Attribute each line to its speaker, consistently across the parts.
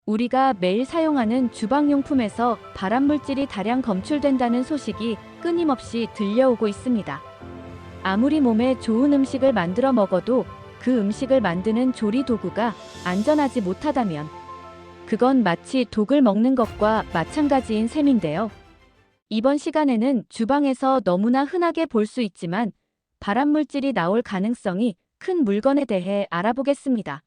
Speaker 1: 우리가 매일 사용하는 주방용품에서 발암물질이 다량 검출된다는 소식이 끊임없이 들려오고 있습니다. 아무리 몸에 좋은 음식을 만들어 먹어도 그 음식을 만드는 조리 도구가 안전하지 못하다면 그건 마치 독을 먹는 것과 마찬가지인 셈인데요. 이번 시간에는 주방에서 너무나 흔하게 볼 수 있지만 발암물질이 나올 가능성이 큰 물건에 대해 알아보겠습니다.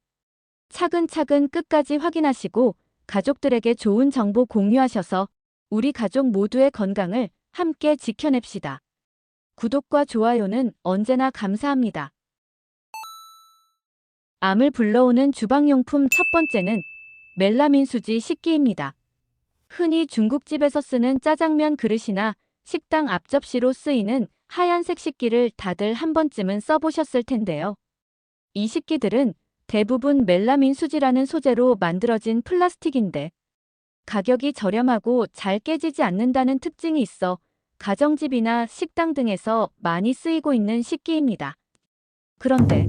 Speaker 1: 차근차근 끝까지 확인하시고 가족들에게 좋은 정보 공유하셔서 우리 가족 모두의 건강을 함께 지켜냅시다. 구독과 좋아요는 언제나 감사합니다. 암을 불러오는 주방용품 첫 번째는 멜라민 수지 식기입니다. 흔히 중국집에서 쓰는 짜장면 그릇이나 식당 앞접시로 쓰이는 하얀색 식기를 다들 한 번쯤은 써보셨을 텐데요. 이 식기들은 대부분 멜라민 수지라는 소재로 만들어진 플라스틱인데 가격이 저렴하고 잘 깨지지 않는다는 특징이 있어 가정집이나 식당 등에서 많이 쓰이고 있는 식기입니다. 그런데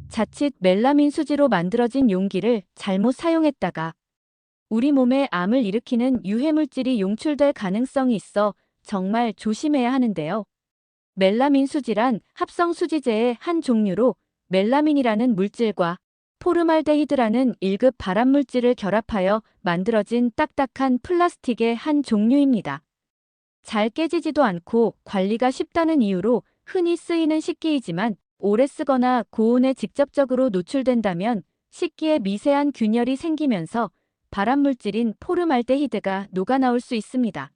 Speaker 1: 자칫 멜라민 수지로 만들어진 용기를 잘못 사용했다가 우리 몸에 암을 일으키는 유해물질이 용출될 가능성이 있어 정말 조심해야 하는데요. 멜라민 수지란 합성 수지제의 한 종류로 멜라민이라는 물질과 포르말데히드라는 1급 발암물질을 결합하여 만들어진 딱딱한 플라스틱의 한 종류입니다. 잘 깨지지도 않고 관리가 쉽다는 이유로 흔히 쓰이는 식기이지만 오래 쓰거나 고온에 직접적으로 노출된다면 식기에 미세한 균열이 생기면서 발암물질인 포르말데히드가 녹아나올 수 있습니다.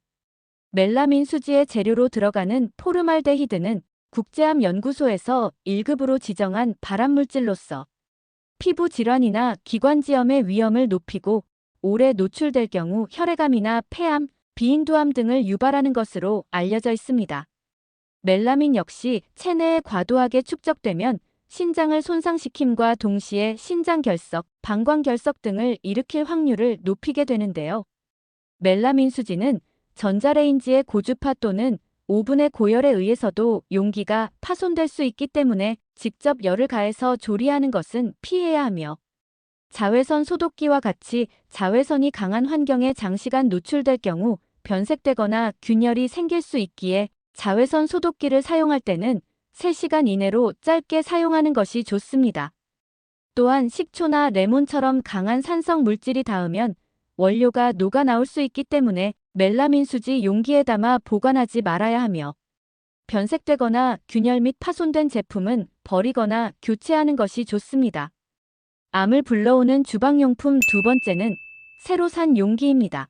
Speaker 1: 멜라민 수지의 재료로 들어가는 포르말데히드는 국제암연구소에서 1급으로 지정한 발암물질로서 피부 질환이나 기관지염의 위험을 높이고 오래 노출될 경우 혈액암이나 폐암, 비인두암 등을 유발하는 것으로 알려져 있습니다. 멜라민 역시 체내에 과도하게 축적되면 신장을 손상시킴과 동시에 신장결석, 방광결석 등을 일으킬 확률을 높이게 되는데요. 멜라민 수지는 전자레인지의 고주파 또는 오븐의 고열에 의해서도 용기가 파손될 수 있기 때문에 직접 열을 가해서 조리하는 것은 피해야 하며 자외선 소독기와 같이 자외선이 강한 환경에 장시간 노출될 경우 변색되거나 균열이 생길 수 있기에 자외선 소독기를 사용할 때는 3시간 이내로 짧게 사용하는 것이 좋습니다. 또한 식초나 레몬처럼 강한 산성 물질이 닿으면 원료가 녹아 나올 수 있기 때문에 멜라민 수지 용기에 담아 보관하지 말아야 하며 변색되거나 균열 및 파손된 제품은 버리거나 교체하는 것이 좋습니다. 암을 불러오는 주방용품 두 번째는 새로 산 용기입니다.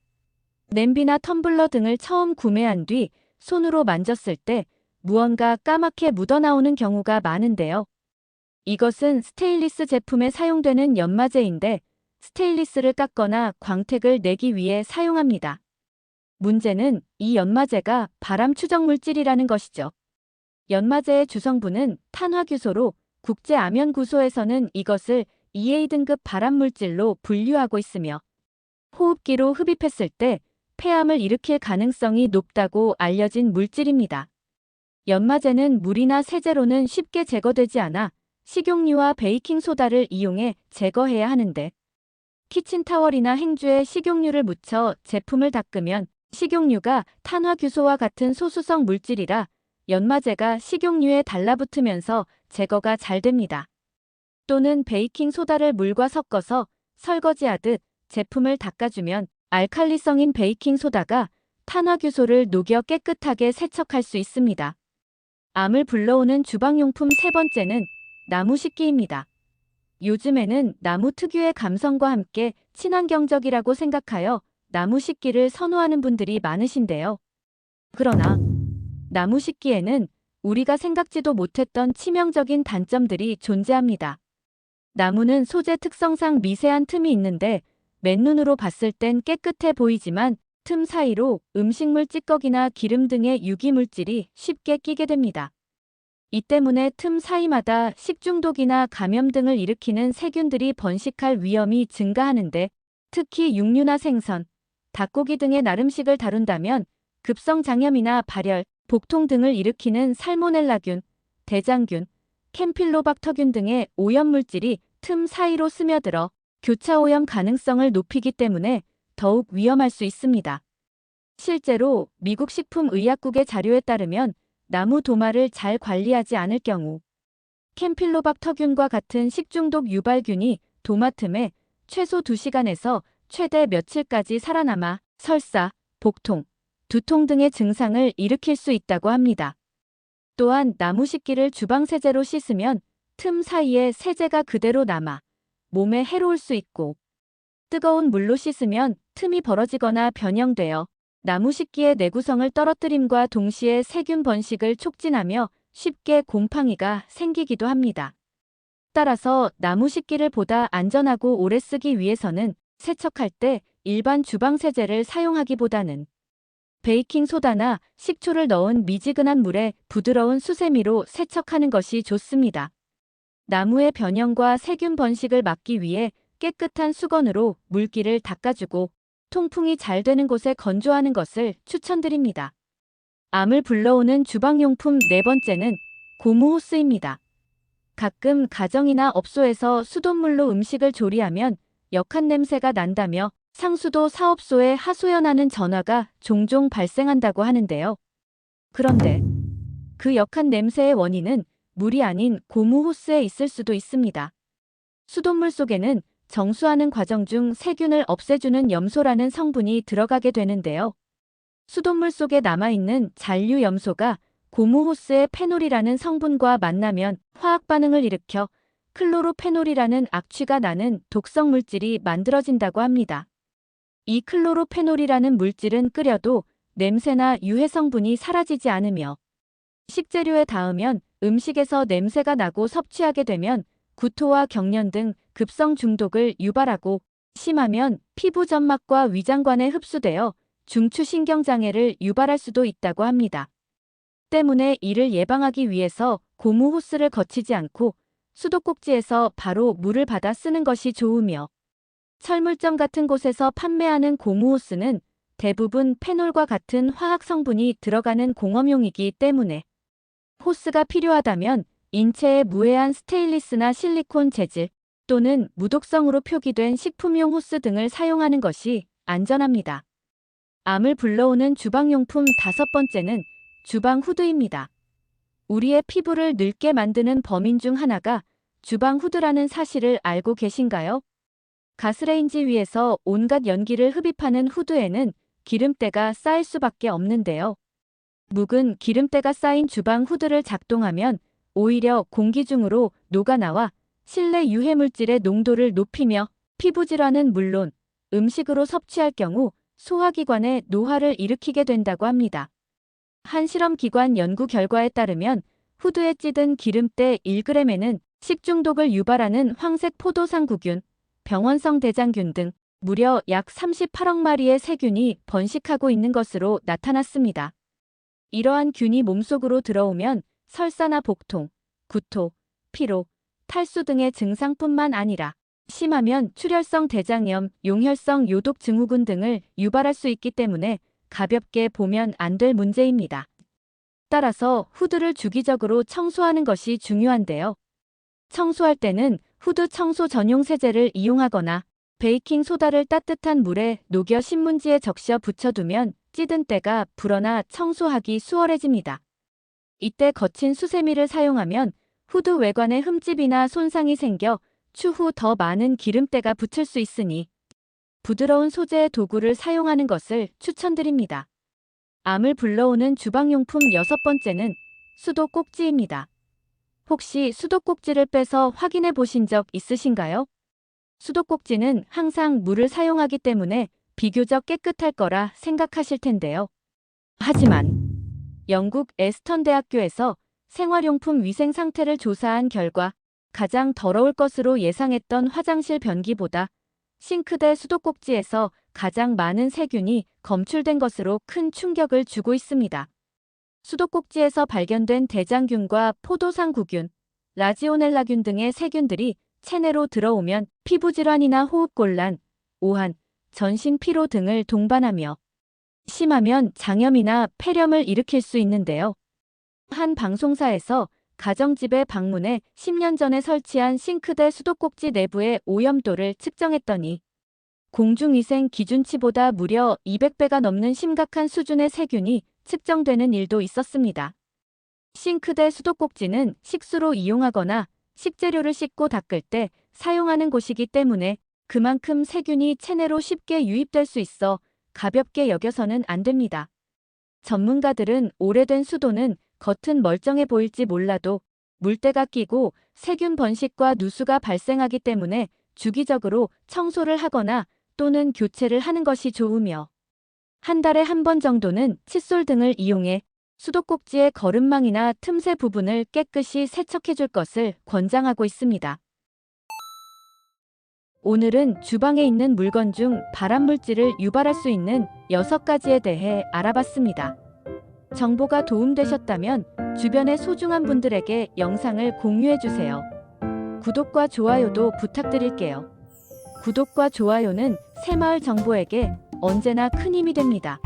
Speaker 1: 냄비나 텀블러 등을 처음 구매한 뒤 손으로 만졌을 때 무언가 까맣게 묻어나오는 경우가 많은데요. 이것은 스테인리스 제품에 사용되는 연마제인데 스테인리스를 깎거나 광택을 내기 위해 사용합니다. 문제는 이 연마제가 발암 추적 물질이라는 것이죠. 연마제의 주성분은 탄화규소로 국제암연구소에서는 이것을 2A 등급 발암물질로 분류하고 있으며 호흡기로 흡입했을 때 폐암을 일으킬 가능성이 높다고 알려진 물질입니다. 연마제는 물이나 세제로는 쉽게 제거되지 않아 식용유와 베이킹소다를 이용해 제거해야 하는데 키친타월이나 행주에 식용유를 묻혀 제품을 닦으면 식용유가 탄화규소와 같은 소수성 물질이라 연마제가 식용유에 달라붙으면서 제거가 잘 됩니다. 또는 베이킹소다를 물과 섞어서 설거지하듯 제품을 닦아주면 알칼리성인 베이킹소다가 탄화규소를 녹여 깨끗하게 세척할 수 있습니다. 암을 불러오는 주방용품 세 번째는 나무 식기입니다. 요즘에는 나무 특유의 감성과 함께 친환경적이라고 생각하여 나무 식기를 선호하는 분들이 많으신데요. 그러나 나무 식기에는 우리가 생각지도 못했던 치명적인 단점들이 존재합니다. 나무는 소재 특성상 미세한 틈이 있는데 맨눈으로 봤을 땐 깨끗해 보이지만 틈 사이로 음식물 찌꺼기나 기름 등의 유기물질이 쉽게 끼게 됩니다. 이 때문에 틈 사이마다 식중독이나 감염 등을 일으키는 세균들이 번식할 위험이 증가하는데 특히 육류나 생선, 닭고기 등의 날음식을 다룬다면 급성장염이나 발열, 복통 등을 일으키는 살모넬라균, 대장균, 캠필로박터균 등의 오염물질이 틈 사이로 스며들어 교차 오염 가능성을 높이기 때문에 더욱 위험할 수 있습니다. 실제로 미국 식품의약국의 자료에 따르면 나무 도마를 잘 관리하지 않을 경우 캠필로박터균과 같은 식중독 유발균이 도마 틈에 최소 2시간에서 최대 며칠까지 살아남아 설사, 복통, 두통 등의 증상을 일으킬 수 있다고 합니다. 또한 나무 식기를 주방 세제로 씻으면 틈 사이에 세제가 그대로 남아 몸에 해로울 수 있고, 뜨거운 물로 씻으면 틈이 벌어지거나 변형되어 나무 식기의 내구성을 떨어뜨림과 동시에 세균 번식을 촉진하며 쉽게 곰팡이가 생기기도 합니다. 따라서 나무 식기를 보다 안전하고 오래 쓰기 위해서는 세척할 때 일반 주방 세제를 사용하기보다는 베이킹 소다나 식초를 넣은 미지근한 물에 부드러운 수세미로 세척하는 것이 좋습니다. 나무의 변형과 세균 번식을 막기 위해 깨끗한 수건으로 물기를 닦아주고 통풍이 잘 되는 곳에 건조하는 것을 추천드립니다. 암을 불러오는 주방용품 네 번째는 고무 호스입니다. 가끔 가정이나 업소에서 수돗물로 음식을 조리하면 역한 냄새가 난다며 상수도 사업소에 하소연하는 전화가 종종 발생한다고 하는데요. 그런데 그 역한 냄새의 원인은 물이 아닌 고무 호스에 있을 수도 있습니다. 수돗물 속에는 정수하는 과정 중 세균을 없애주는 염소라는 성분이 들어가게 되는데요. 수돗물 속에 남아있는 잔류 염소가 고무 호스의 페놀이라는 성분과 만나면 화학 반응을 일으켜 클로로페놀이라는 악취가 나는 독성 물질이 만들어진다고 합니다. 이 클로로페놀이라는 물질은 끓여도 냄새나 유해 성분이 사라지지 않으며 식재료에 닿으면 음식에서 냄새가 나고 섭취하게 되면 구토와 경련 등 급성 중독을 유발하고 심하면 피부 점막과 위장관에 흡수되어 중추신경장애를 유발할 수도 있다고 합니다. 때문에 이를 예방하기 위해서 고무 호스를 거치지 않고 수도꼭지에서 바로 물을 받아 쓰는 것이 좋으며, 철물점 같은 곳에서 판매하는 고무 호스는 대부분 페놀과 같은 화학 성분이 들어가는 공업용이기 때문에 호스가 필요하다면 인체에 무해한 스테인리스나 실리콘 재질 또는 무독성으로 표기된 식품용 호스 등을 사용하는 것이 안전합니다. 암을 불러오는 주방용품 다섯 번째는 주방 후드입니다. 우리의 피부를 늙게 만드는 범인 중 하나가 주방 후드라는 사실을 알고 계신가요? 가스레인지 위에서 온갖 연기를 흡입하는 후드에는 기름때가 쌓일 수밖에 없는데요. 묵은 기름때가 쌓인 주방 후드를 작동하면 오히려 공기 중으로 녹아나와 실내 유해물질의 농도를 높이며 피부 질환은 물론 음식으로 섭취할 경우 소화기관에 노화를 일으키게 된다고 합니다. 한 실험기관 연구 결과에 따르면 후드에 찌든 기름때 1g에는 식중독을 유발하는 황색 포도상구균, 병원성 대장균 등 무려 약 38억 마리의 세균이 번식하고 있는 것으로 나타났습니다. 이러한 균이 몸속으로 들어오면 설사나 복통, 구토, 피로, 탈수 등의 증상뿐만 아니라 심하면 출혈성 대장염, 용혈성 요독 증후군 등을 유발할 수 있기 때문에 가볍게 보면 안 될 문제입니다. 따라서 후드를 주기적으로 청소하는 것이 중요한데요. 청소할 때는 후드 청소 전용 세제를 이용하거나 베이킹 소다를 따뜻한 물에 녹여 신문지에 적셔 붙여두면 찌든 때가 불어나 청소하기 수월해집니다. 이때 거친 수세미를 사용하면 후드 외관에 흠집이나 손상이 생겨 추후 더 많은 기름때가 붙을 수 있으니 부드러운 소재의 도구를 사용하는 것을 추천드립니다. 암을 불러오는 주방용품 여섯 번째는 수도꼭지입니다. 혹시 수도꼭지를 빼서 확인해 보신 적 있으신가요? 수도꼭지는 항상 물을 사용하기 때문에 비교적 깨끗할 거라 생각하실 텐데요. 하지만 영국 에스턴 대학교에서 생활용품 위생 상태를 조사한 결과 가장 더러울 것으로 예상했던 화장실 변기보다 싱크대 수도꼭지에서 가장 많은 세균이 검출된 것으로 큰 충격을 주고 있습니다. 수도꼭지에서 발견된 대장균과 포도상구균, 라지오넬라균 등의 세균들이 체내로 들어오면 피부질환이나 호흡곤란, 오한, 전신 피로 등을 동반하며 심하면 장염이나 폐렴을 일으킬 수 있는데요. 한 방송사에서 가정집에 방문해 10년 전에 설치한 싱크대 수도꼭지 내부의 오염도를 측정했더니 공중위생 기준치보다 무려 200배가 넘는 심각한 수준의 세균이 측정되는 일도 있었습니다. 싱크대 수도꼭지는 식수로 이용하거나 식재료를 씻고 닦을 때 사용하는 곳이기 때문에 그만큼 세균이 체내로 쉽게 유입될 수 있어 가볍게 여겨서는 안 됩니다. 전문가들은 오래된 수도는 겉은 멀쩡해 보일지 몰라도 물때가 끼고 세균 번식과 누수가 발생하기 때문에 주기적으로 청소를 하거나 또는 교체를 하는 것이 좋으며 한 달에 한 번 정도는 칫솔 등을 이용해 수도꼭지의 거름망이나 틈새 부분을 깨끗이 세척해 줄 것을 권장하고 있습니다. 오늘은 주방에 있는 물건 중 발암물질을 유발할 수 있는 6가지에 대해 알아봤습니다. 정보가 도움되셨다면 주변의 소중한 분들에게 영상을 공유해주세요. 구독과 좋아요도 부탁드릴게요. 구독과 좋아요는 새마을 정보에게 언제나 큰 힘이 됩니다.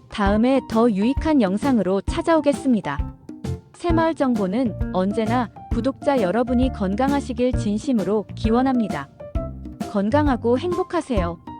Speaker 1: 다음에 더 유익한 영상으로 찾아오겠습니다. 새마을 정보는 언제나 구독자 여러분이 건강하시길 진심으로 기원합니다. 건강하고 행복하세요.